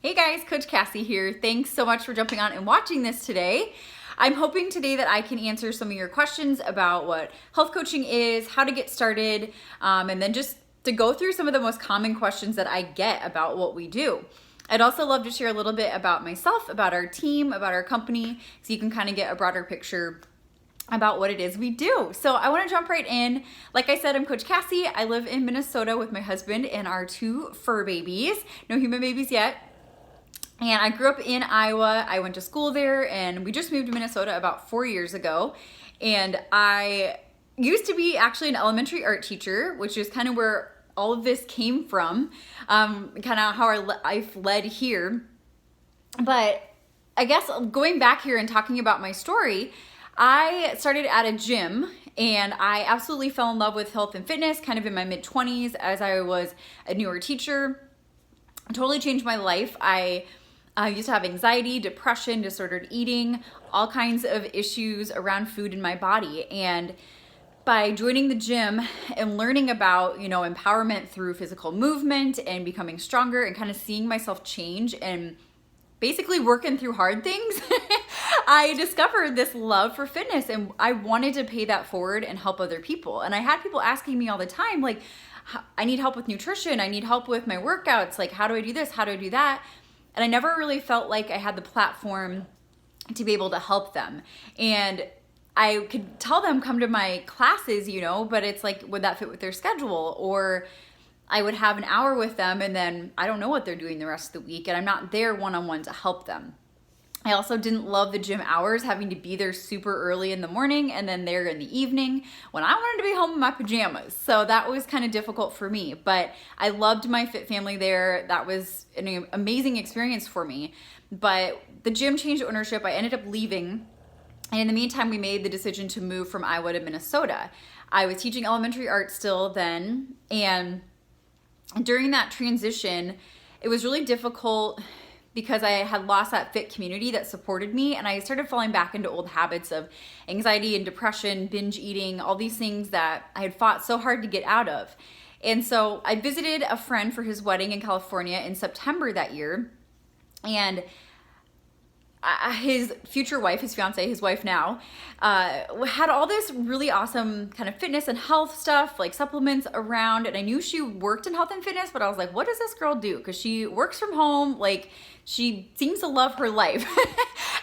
Hey guys, Coach Cassie here. Thanks so much for jumping on and watching this today. I'm hoping today that I can answer some of your questions about what health coaching is, how to get started, and then just to go through some of the most common questions that I get about what we do. I'd also love to share a little bit about myself, about our team, about our company, so you can kind of get a broader picture about what it is we do. So I want to jump right in. Like I said, I'm Coach Cassie. I live in Minnesota with my husband and our two fur babies. No human babies yet. And I grew up in Iowa. I went to school there, and we just moved to Minnesota about 4 years ago. And I used to be actually an elementary art teacher, which is kind of where all of this came from, kind of how our life led here. But I guess going back here and talking about my story, I started at a gym and I absolutely fell in love with health and fitness kind of in my mid-20s as I was a newer teacher. It totally changed my life. I used to have anxiety, depression, disordered eating, all kinds of issues around food in my body. And by joining the gym and learning about, empowerment through physical movement and becoming stronger and kind of seeing myself change and basically working through hard things, I discovered this love for fitness and I wanted to pay that forward and help other people. And I had people asking me all the time, like, I need help with nutrition. I need help with my workouts. Like, how do I do this? How do I do that? And I never really felt like I had the platform to be able to help them. And I could tell them come to my classes, but it's like, would that fit with their schedule? Or I would have an hour with them and then I don't know what they're doing the rest of the week and I'm not there one-on-one to help them. I also didn't love the gym hours, having to be there super early in the morning and then there in the evening when I wanted to be home in my pajamas. So that was kind of difficult for me, but I loved my fit family there. That was an amazing experience for me. But the gym changed ownership. I ended up leaving. And in the meantime, we made the decision to move from Iowa to Minnesota. I was teaching elementary art still then. And during that transition, it was really difficult because I had lost that fit community that supported me, and I started falling back into old habits of anxiety and depression, binge eating, all these things that I had fought so hard to get out of. And so I visited a friend for his wedding in California in September that year, and his future wife, his fiance, his wife now, had all this really awesome kind of fitness and health stuff, like supplements around. And I knew she worked in health and fitness, but I was like, what does this girl do? Because she works from home, like she seems to love her life.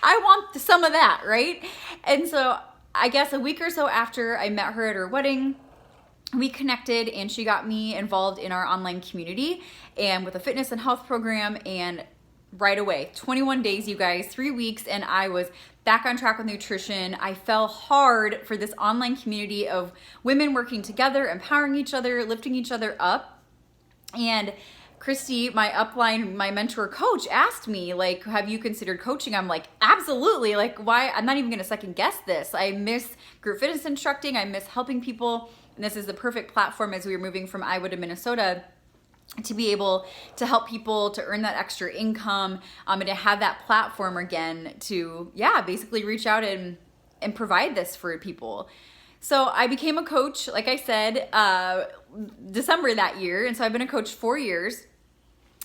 I want some of that, right? And so I guess a week or so after I met her at her wedding, we connected and she got me involved in our online community and with a fitness and health program. And right away, 21 days, you guys, 3 weeks, and I was back on track with nutrition. I fell hard for this online community of women working together, empowering each other, lifting each other up. And Christy, my upline, my mentor coach, asked me, like, have you considered coaching? I'm like, absolutely. Like, why? I'm not even going to second guess this. I miss group fitness instructing. I miss helping people. And this is the perfect platform as we were moving from Iowa to Minnesota to be able to help people to earn that extra income, and to have that platform again to, basically reach out and provide this for people. So I became a coach, like I said, December that year. And so I've been a coach 4 years,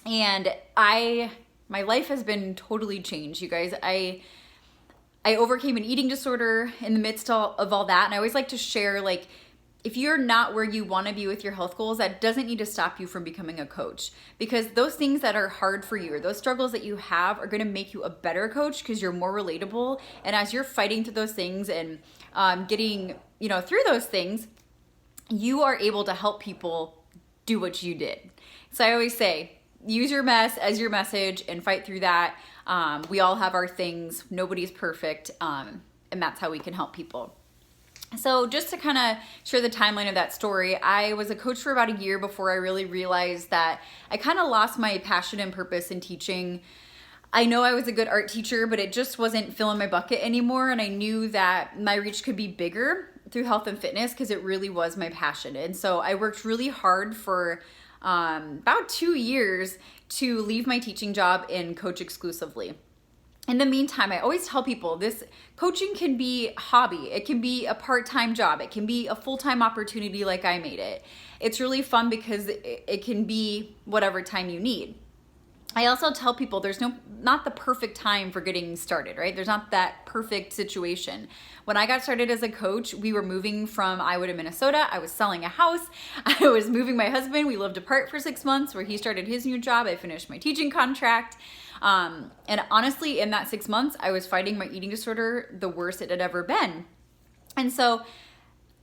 and my life has been totally changed, you guys. I overcame an eating disorder in the midst of all that. And I always like to share, like, if you're not where you want to be with your health goals, that doesn't need to stop you from becoming a coach, because those things that are hard for you or those struggles that you have are going to make you a better coach because you're more relatable. And as you're fighting through those things and getting, through those things, you are able to help people do what you did. So I always say, use your mess as your message and fight through that. We all have our things. Nobody's perfect. And that's how we can help people. So just to kind of share the timeline of that story, I was a coach for about a year before I really realized that I kind of lost my passion and purpose in teaching. I know I was a good art teacher, but it just wasn't filling my bucket anymore. And I knew that my reach could be bigger through health and fitness because it really was my passion. And so I worked really hard for about 2 years to leave my teaching job and coach exclusively. In the meantime, I always tell people this coaching can be a hobby. It can be a part-time job. It can be a full-time opportunity like I made it. It's really fun because it can be whatever time you need. I also tell people there's not the perfect time for getting started, right? There's not that perfect situation. When I got started as a coach, we were moving from Iowa to Minnesota. I was selling a house. I was moving my husband. We lived apart for 6 months where he started his new job. I finished my teaching contract. And honestly, in that 6 months, I was fighting my eating disorder the worst it had ever been. And so,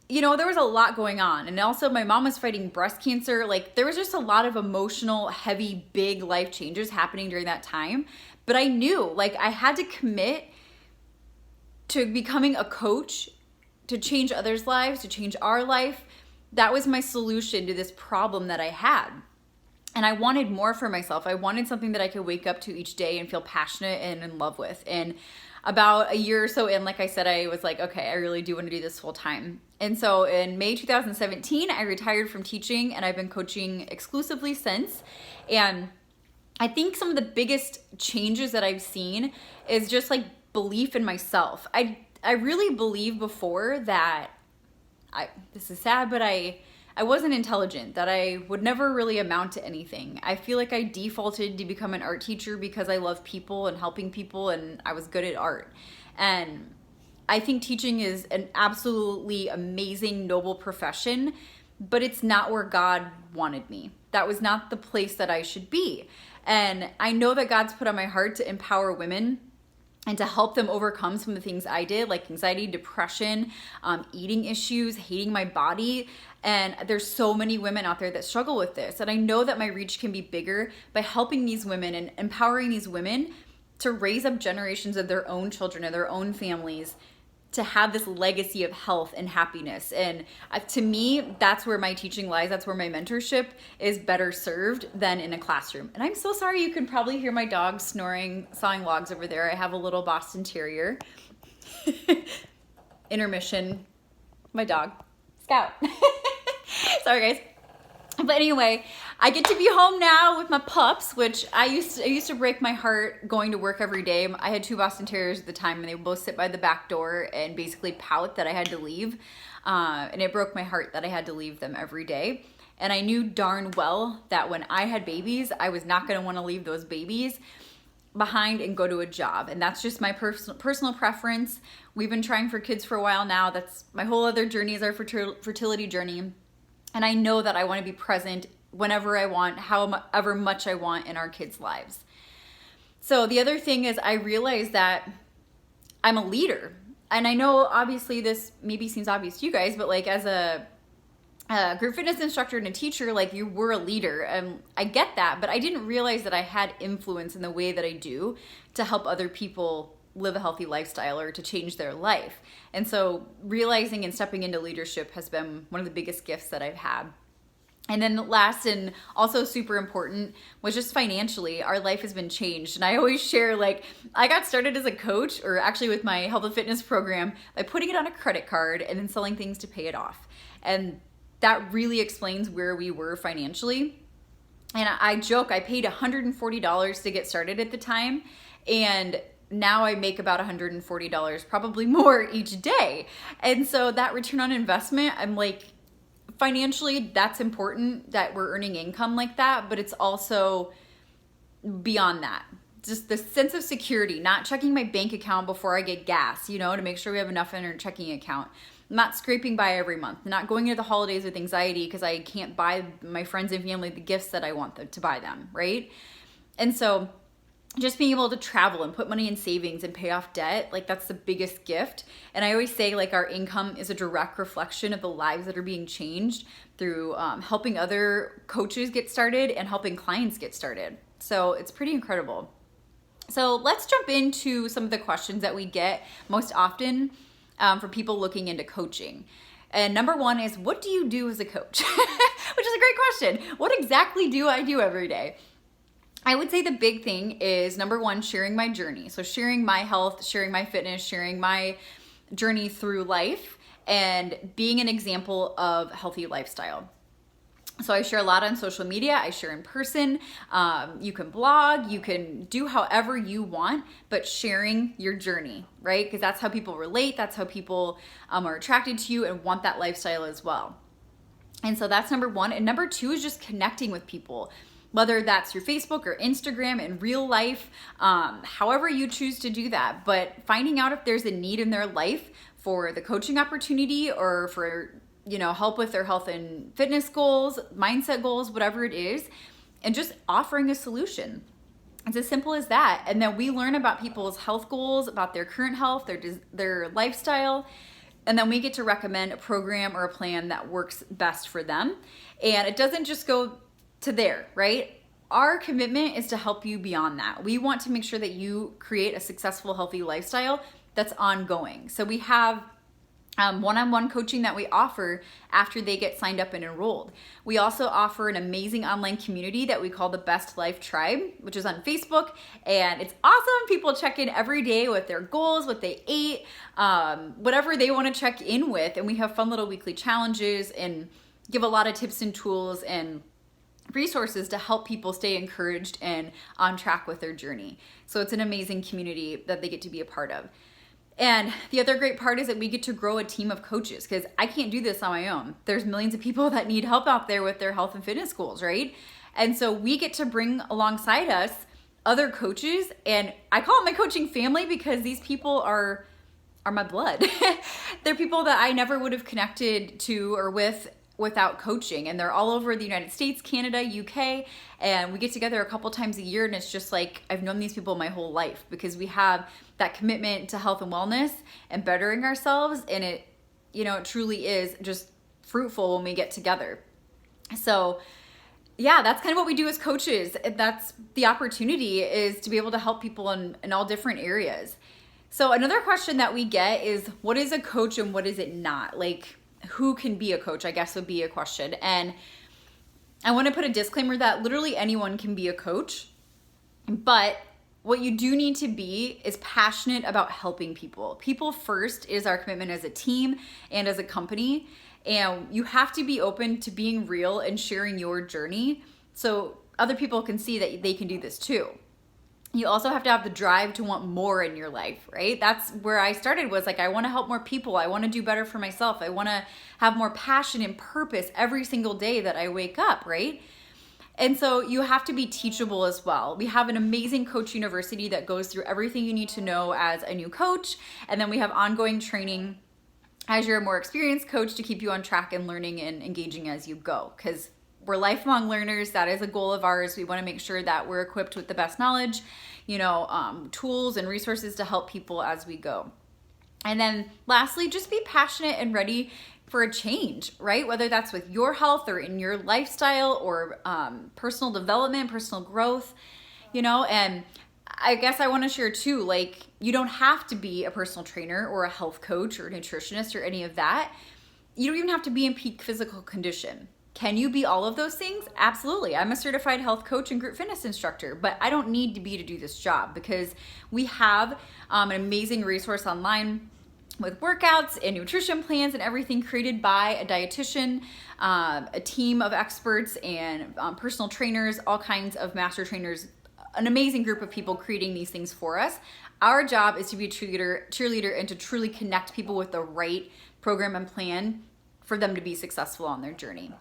there was a lot going on. And also my mom was fighting breast cancer. Like, there was just a lot of emotional, heavy, big life changes happening during that time. But I knew, like, I had to commit to becoming a coach, to change others' lives, to change our life. That was my solution to this problem that I had. And I wanted more for myself. I wanted something that I could wake up to each day and feel passionate and in love with. And about a year or so in, like I said, I was like, okay, I really do want to do this full time. And so in May 2017, I retired from teaching, and I've been coaching exclusively since. And I think some of the biggest changes that I've seen is just like belief in myself. I really believed before that this is sad, but I wasn't intelligent, that I would never really amount to anything. I feel like I defaulted to become an art teacher because I love people and helping people, and I was good at art. And I think teaching is an absolutely amazing, noble profession, but it's not where God wanted me. That was not the place that I should be. And I know that God's put on my heart to empower women and to help them overcome some of the things I did, like anxiety, depression, eating issues, hating my body. And there's so many women out there that struggle with this. And I know that my reach can be bigger by helping these women and empowering these women to raise up generations of their own children and their own families to have this legacy of health and happiness. And to me, that's where my teaching lies. That's where my mentorship is better served than in a classroom. And I'm so sorry, you can probably hear my dog snoring, sawing logs over there. I have a little Boston Terrier. Intermission. My dog, Scout. Sorry, guys. But anyway, I get to be home now with my pups, which I used to break my heart going to work every day. I had 2 Boston Terriers at the time, and they would both sit by the back door and basically pout that I had to leave. And it broke my heart that I had to leave them every day. And I knew darn well that when I had babies, I was not going to want to leave those babies behind and go to a job. And that's just my personal preference. We've been trying for kids for a while now. That's my whole other journey, is our fertility journey. And I know that I want to be present whenever I want, however much I want in our kids' lives. So the other thing is I realized that I'm a leader. And I know obviously this maybe seems obvious to you guys, but like as a group fitness instructor and a teacher, like you were a leader. And I get that, but I didn't realize that I had influence in the way that I do to help other people live a healthy lifestyle or to change their life. And so realizing and stepping into leadership has been one of the biggest gifts that I've had. And then last and also super important was just financially, our life has been changed. And I always share, like, I got started as a coach, or actually with my health and fitness program, by putting it on a credit card and then selling things to pay it off. And that really explains where we were financially. And I joke, I paid $140 to get started at the time. And now I make about $140, probably more each day. And so that return on investment, I'm like, financially, that's important that we're earning income like that, but it's also beyond that. Just the sense of security, not checking my bank account before I get gas, to make sure we have enough in our checking account. I'm not scraping by every month, not going into the holidays with anxiety because I can't buy my friends and family the gifts that I want them to buy them, right? And so just being able to travel and put money in savings and pay off debt, like that's the biggest gift. And I always say, like, our income is a direct reflection of the lives that are being changed through helping other coaches get started and helping clients get started. So it's pretty incredible. So let's jump into some of the questions that we get most often for people looking into coaching. And number one is, what do you do as a coach? Which is a great question. What exactly do I do every day? I would say the big thing is, number one, sharing my journey. So sharing my health, sharing my fitness, sharing my journey through life, and being an example of healthy lifestyle. So I share a lot on social media. I share in person. You can blog. You can do however you want, but sharing your journey, right? Because that's how people relate. That's how people are attracted to you and want that lifestyle as well. And so that's number one. And number two is just connecting with people. whether that's through Facebook or Instagram in real life, however you choose to do that. But finding out if there's a need in their life for the coaching opportunity or for, help with their health and fitness goals, mindset goals, whatever it is, and just offering a solution. It's as simple as that. And then we learn about people's health goals, about their current health, their lifestyle, and then we get to recommend a program or a plan that works best for them. And it doesn't just go to there, right? Our commitment is to help you beyond that. We want to make sure that you create a successful, healthy lifestyle that's ongoing. So we have one-on-one coaching that we offer after they get signed up and enrolled. We also offer an amazing online community that we call the Best Life Tribe, which is on Facebook. And it's awesome. People check in every day with their goals, what they ate, whatever they want to check in with. And we have fun little weekly challenges and give a lot of tips and tools and resources to help people stay encouraged and on track with their journey. So it's an amazing community that they get to be a part of. And the other great part is that we get to grow a team of coaches, because I can't do this on my own. There's millions of people that need help out there with their health and fitness goals, right? And so we get to bring alongside us other coaches, and I call it my coaching family because these people are my blood. They're people that I never would have connected to or with without coaching, and they're all over the United States, Canada, UK, and we get together a couple times a year, and it's just like I've known these people my whole life because we have that commitment to health and wellness and bettering ourselves, and it truly is just fruitful when we get together. So yeah, that's kind of what we do as coaches. That's the opportunity, is to be able to help people in all different areas. So another question that we get is, what is a coach and what is it not? Like, who can be a coach, I guess, would be a question. And I want to put a disclaimer that literally anyone can be a coach, but what you do need to be is passionate about helping people. People first is our commitment as a team and as a company. And you have to be open to being real and sharing your journey so other people can see that they can do this too. You also have to have the drive to want more in your life, right? That's where I started, was like, I want to help more people. I want to do better for myself. I want to have more passion and purpose every single day that I wake up, right? And so you have to be teachable as well. We have an amazing coach university that goes through everything you need to know as a new coach. And then we have ongoing training as you're a more experienced coach to keep you on track and learning and engaging as you go. Because we're lifelong learners. That is a goal of ours. We want to make sure that we're equipped with the best knowledge, tools and resources to help people as we go. And then lastly, just be passionate and ready for a change, right? Whether that's with your health or in your lifestyle or personal development, personal growth, and I guess I want to share too, like, you don't have to be a personal trainer or a health coach or a nutritionist or any of that. You don't even have to be in peak physical condition. Can you be all of those things? Absolutely. I'm a certified health coach and group fitness instructor, but I don't need to be to do this job, because we have an amazing resource online with workouts and nutrition plans and everything created by a dietitian, a team of experts and personal trainers, all kinds of master trainers, an amazing group of people creating these things for us. Our job is to be a cheerleader and to truly connect people with the right program and plan for them to be successful on their journey.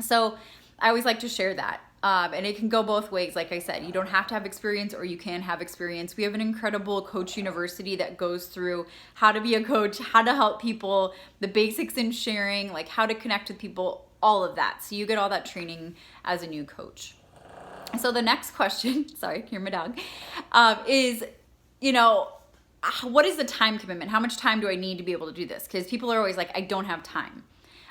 So I always like to share that. And it can go both ways. Like I said, you don't have to have experience, or you can have experience. We have an incredible coach university that goes through how to be a coach, how to help people, the basics in sharing, like how to connect with people, all of that. So you get all that training as a new coach. So the next question, sorry, hear my dog, is, what is the time commitment? How much time do I need to be able to do this? Because people are always like, I don't have time.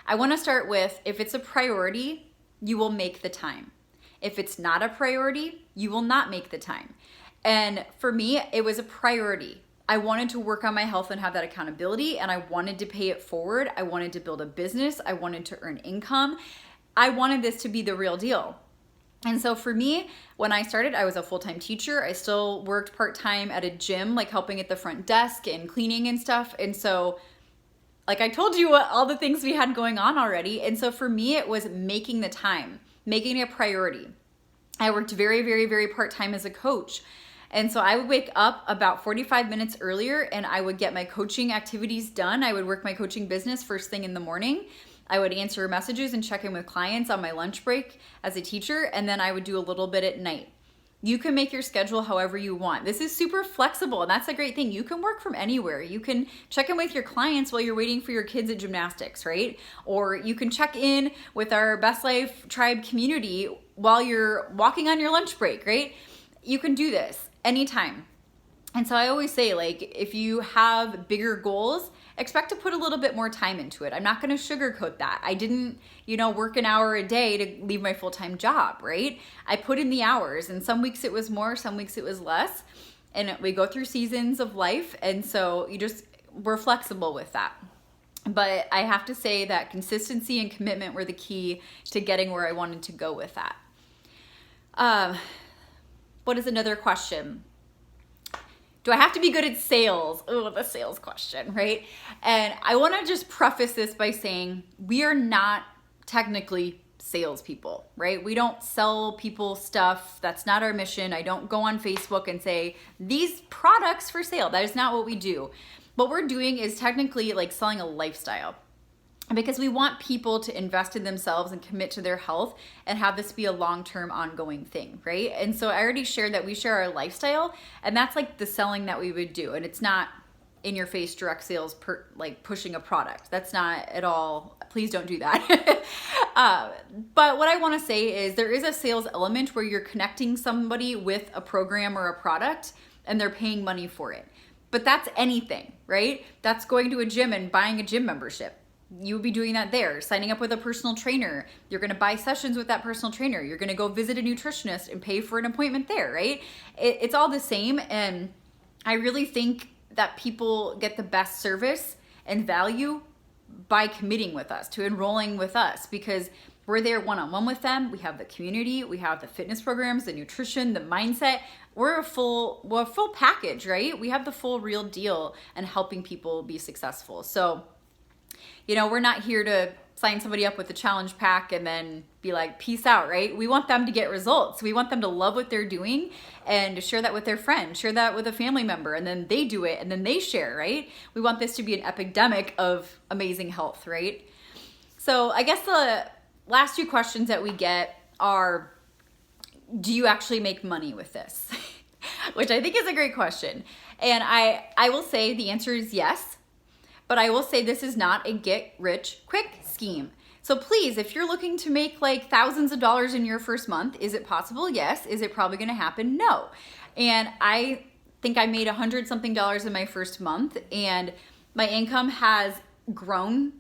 I want to start with, if it's a priority, you will make the time. If it's not a priority, you will not make the time. And for me, it was a priority. I wanted to work on my health and have that accountability, and I wanted to pay it forward. I wanted to build a business. I wanted to earn income. I wanted this to be the real deal. And so for me, when I started, I was a full-time teacher. I still worked part-time at a gym, like helping at the front desk and cleaning and stuff. And so, like I told you, all the things we had going on already. And so for me, it was making the time, making it a priority. I worked very, very, very part-time as a coach. And so I would wake up about 45 minutes earlier and I would get my coaching activities done. I would work my coaching business first thing in the morning. I would answer messages and check in with clients on my lunch break as a teacher, and then I would do a little bit at night. You can make your schedule however you want. This is super flexible, and that's a great thing. You can work from anywhere. You can check in with your clients while you're waiting for your kids at gymnastics, right? Or you can check in with our Best Life Tribe community while you're walking on your lunch break, right? You can do this anytime. And so I always say, like, if you have bigger goals, expect to put a little bit more time into it. I'm not going to sugarcoat that. I didn't, work an hour a day to leave my full-time job, right? I put in the hours, and some weeks it was more, some weeks it was less. And we go through seasons of life. And so we're flexible with that. But I have to say that consistency and commitment were the key to getting where I wanted to go with that. What is another question? Do I have to be good at sales? Oh, the sales question, right? And I want to just preface this by saying we are not technically salespeople, right? We don't sell people stuff. That's not our mission. I don't go on Facebook and say, these products for sale. That is not what we do. What we're doing is technically like selling a lifestyle, because we want people to invest in themselves and commit to their health and have this be a long-term ongoing thing, right? And so I already shared that we share our lifestyle, and that's like the selling that we would do. And it's not in your face direct sales like pushing a product. That's not at all. Please don't do that. But what I want to say is there is a sales element where you're connecting somebody with a program or a product and they're paying money for it. But that's anything, right? That's going to a gym and buying a gym membership. You would be doing that there, signing up with a personal trainer. You're going to buy sessions with that personal trainer. You're going to go visit a nutritionist and pay for an appointment there, right? It's all the same. And I really think that people get the best service and value by committing with us, to enrolling with us, because we're there one-on-one with them. We have the community, we have the fitness programs, the nutrition, the mindset. We're a full package, right? We have the full real deal and helping people be successful. So we're not here to sign somebody up with a challenge pack and then be like, peace out, right? We want them to get results. We want them to love what they're doing and to share that with their friend, share that with a family member, and then they do it and then they share, right? We want this to be an epidemic of amazing health, right? So I guess the last two questions that we get are, do you actually make money with this? Which I think is a great question. And I will say the answer is yes. But I will say this is not a get rich quick scheme. So please, if you're looking to make like thousands of dollars in your first month, is it possible? Yes. Is it probably going to happen? No. And I think I made $100-something in my first month, and my income has grown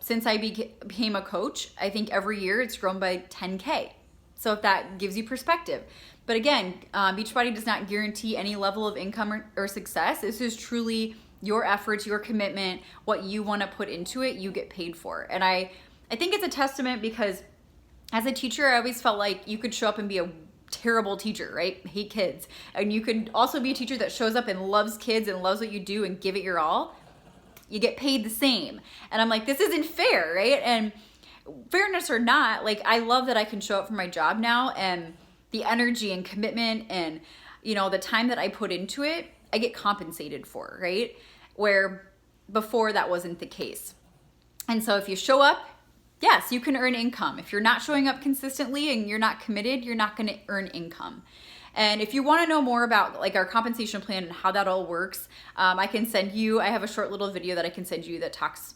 since I became a coach. I think every year it's grown by 10K. So if that gives you perspective. But again, Beachbody does not guarantee any level of income or success. This is truly your efforts, your commitment, what you want to put into it, you get paid for. And I think it's a testament, because as a teacher, I always felt like you could show up and be a terrible teacher, right? Hate kids. And you could also be a teacher that shows up and loves kids and loves what you do and give it your all. You get paid the same. And I'm like, this isn't fair, right? And fairness or not, like, I love that I can show up for my job now, and the energy and commitment and, the time that I put into it, I get compensated for, right? Where before that wasn't the case. And so if you show up, yes, you can earn income. If you're not showing up consistently and you're not committed, you're not going to earn income. And if you want to know more about like our compensation plan and how that all works, I have a short little video that I can send you that talks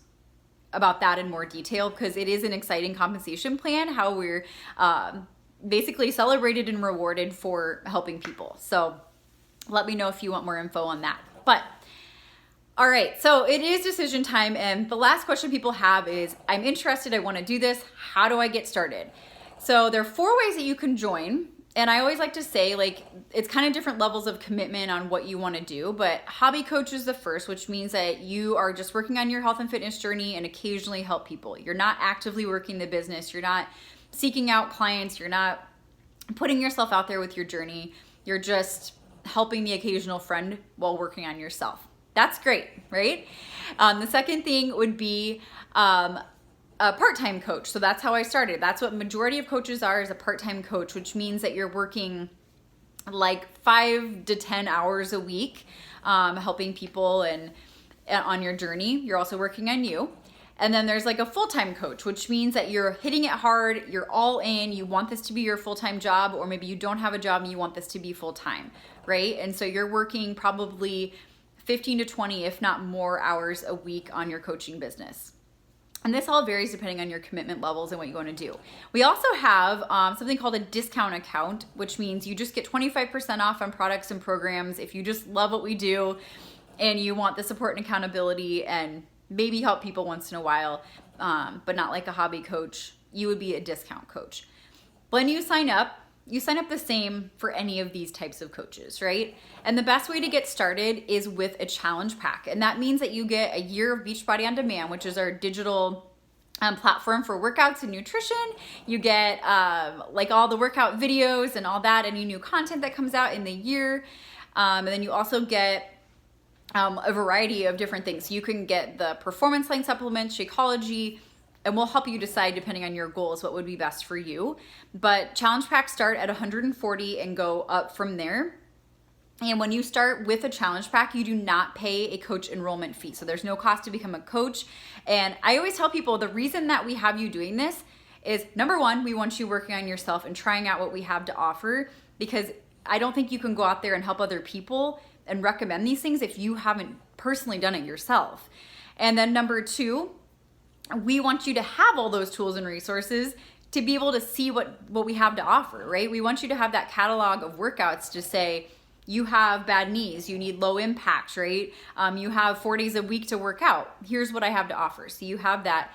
about that in more detail, because it is an exciting compensation plan, how we're basically celebrated and rewarded for helping people. So let me know if you want more info on that. But all right, so it is decision time. And the last question people have is, I'm interested, I want to do this. How do I get started? So there are 4 ways that you can join. And I always like to say, like, it's kind of different levels of commitment on what you want to do. But hobby coach is the first, which means that you are just working on your health and fitness journey and occasionally help people. You're not actively working the business. You're not seeking out clients. You're not putting yourself out there with your journey. You're just helping the occasional friend while working on yourself. That's great, right? The second thing would be a part-time coach. So that's how I started. That's what majority of coaches are, is a part-time coach, which means that you're working like 5 to 10 hours a week, helping people and on your journey. You're also working on you. And then there's like a full-time coach, which means that you're hitting it hard, you're all in, you want this to be your full-time job, or maybe you don't have a job and you want this to be full-time, right? And so you're working probably 15 to 20, if not more, hours a week on your coaching business. And this all varies depending on your commitment levels and what you want to do. We also have something called a discount account, which means you just get 25% off on products and programs if you just love what we do and you want the support and accountability and maybe help people once in a while, but not like a hobby coach. You would be a discount coach. When you sign up the same for any of these types of coaches, right? And the best way to get started is with a challenge pack. And that means that you get a year of Beachbody On Demand, which is our digital platform for workouts and nutrition. You get like all the workout videos and all that, any new content that comes out in the year. And then you also get a variety of different things. You can get the Performance Line supplements, Shakeology, and we'll help you decide depending on your goals what would be best for you. But challenge packs start at 140 and go up from there. And when you start with a challenge pack, you do not pay a coach enrollment fee. So there's no cost to become a coach. And I always tell people the reason that we have you doing this is, number one, we want you working on yourself and trying out what we have to offer, because I don't think you can go out there and help other people and recommend these things if you haven't personally done it yourself. And then number two, we want you to have all those tools and resources to be able to see what we have to offer, right? We want you to have that catalog of workouts to say, you have bad knees, you need low impact, right? You have 4 days a week to work out. Here's what I have to offer. So you have that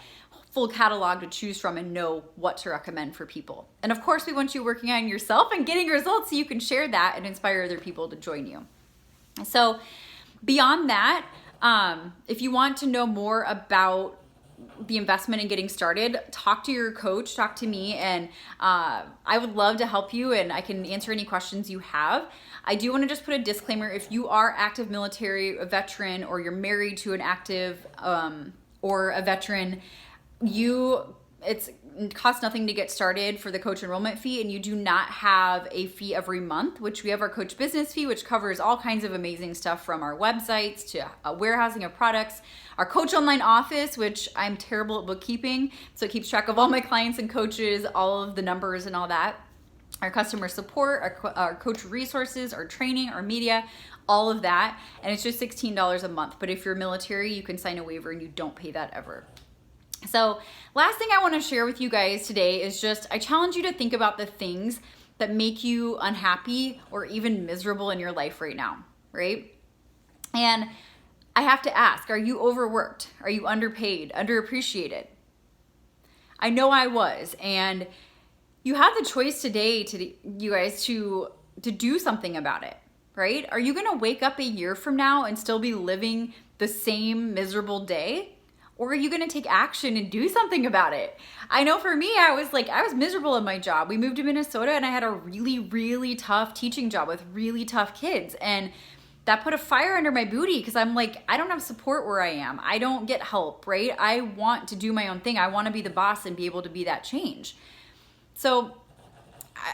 full catalog to choose from and know what to recommend for people. And of course, we want you working on yourself and getting results so you can share that and inspire other people to join you. So beyond that, if you want to know more about the investment in getting started, talk to your coach, talk to me, and I would love to help you and I can answer any questions you have. I do want to just put a disclaimer: if you are active military, a veteran, or you're married to an active or a veteran, it costs nothing to get started for the coach enrollment fee, and you do not have a fee every month, which we have our coach business fee, which covers all kinds of amazing stuff from our websites to warehousing of products, our coach online office, which I'm terrible at bookkeeping, so it keeps track of all my clients and coaches, all of the numbers and all that, our customer support, our coach resources, our training, our media, all of that, and it's just $16 a month. But if you're military, you can sign a waiver and you don't pay that ever. So last thing I want to share with you guys today is just, I challenge you to think about the things that make you unhappy or even miserable in your life right now, right? And I have to ask, are you overworked? Are you underpaid, underappreciated? I know I was, and you have the choice today you guys to do something about it, right? Are you going to wake up a year from now and still be living the same miserable day? Or are you going to take action and do something about it? I know for me, I was miserable in my job. We moved to Minnesota and I had a really, really tough teaching job with really tough kids. And that put a fire under my booty because I'm like, I don't have support where I am. I don't get help, right? I want to do my own thing. I want to be the boss and be able to be that change. So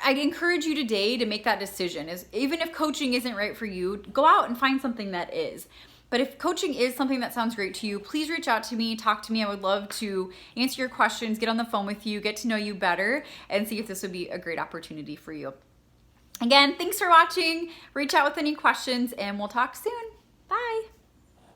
I'd encourage you today to make that decision. Even if coaching isn't right for you, go out and find something that is. But if coaching is something that sounds great to you, please reach out to me, talk to me. I would love to answer your questions, get on the phone with you, get to know you better, and see if this would be a great opportunity for you. Again, thanks for watching. Reach out with any questions, and we'll talk soon. Bye.